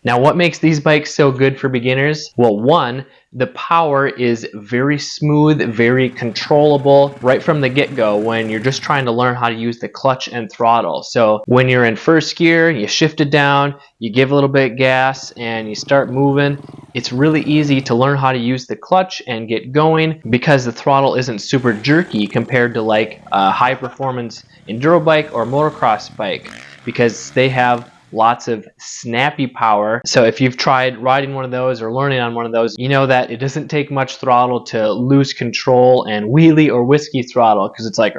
Now, what makes these bikes so good for beginners? Well, one, the power is very smooth, very controllable right from the get-go when you're just trying to learn how to use the clutch and throttle. So when you're in first gear, you shift it down, you give a little bit of gas, and you start moving. It's really easy to learn how to use the clutch and get going because the throttle isn't super jerky compared to like a high performance enduro bike or motocross bike, because they have lots of snappy power. So if you've tried riding one of those or learning on one of those, you know that it doesn't take much throttle to lose control and wheelie or whiskey throttle, because it's like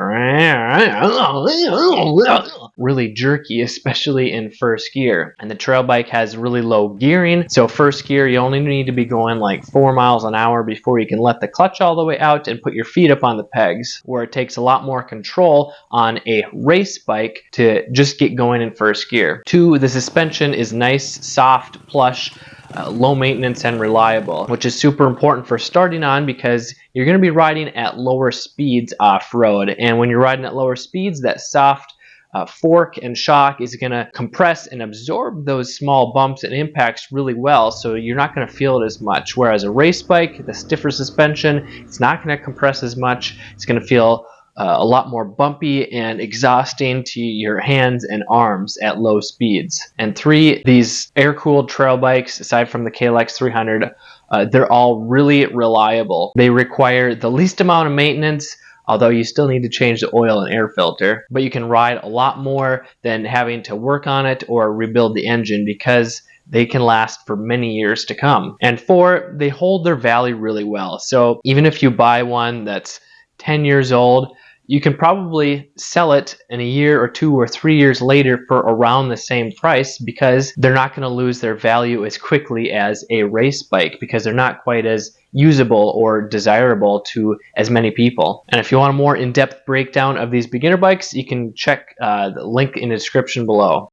really jerky, especially in first gear. And the trail bike has really low gearing, so first gear you only need to be going like 4 miles an hour before you can let the clutch all the way out and put your feet up on the pegs, where it takes a lot more control on a race bike to just get going in first gear. Two, the suspension is nice, soft, plush, low maintenance and reliable, which is super important for starting on because you're going to be riding at lower speeds off-road, and when you're riding at lower speeds, that soft fork and shock is going to compress and absorb those small bumps and impacts really well, so you're not going to feel it as much. Whereas a race bike, the stiffer suspension, it's not going to compress as much. It's going to feel a lot more bumpy and exhausting to your hands and arms at low speeds. And three, these air-cooled trail bikes, aside from the KLX 300, they're all really reliable. They require the least amount of maintenance, although you still need to change the oil and air filter, but you can ride a lot more than having to work on it or rebuild the engine, because they can last for many years to come. And four, they hold their value really well. So even if you buy one that's 10 years old, you can probably sell it in a year or 2 or 3 years later for around the same price, because they're not going to lose their value as quickly as a race bike, because they're not quite as usable or desirable to as many people. And if you want a more in-depth breakdown of these beginner bikes, you can check the link in the description below.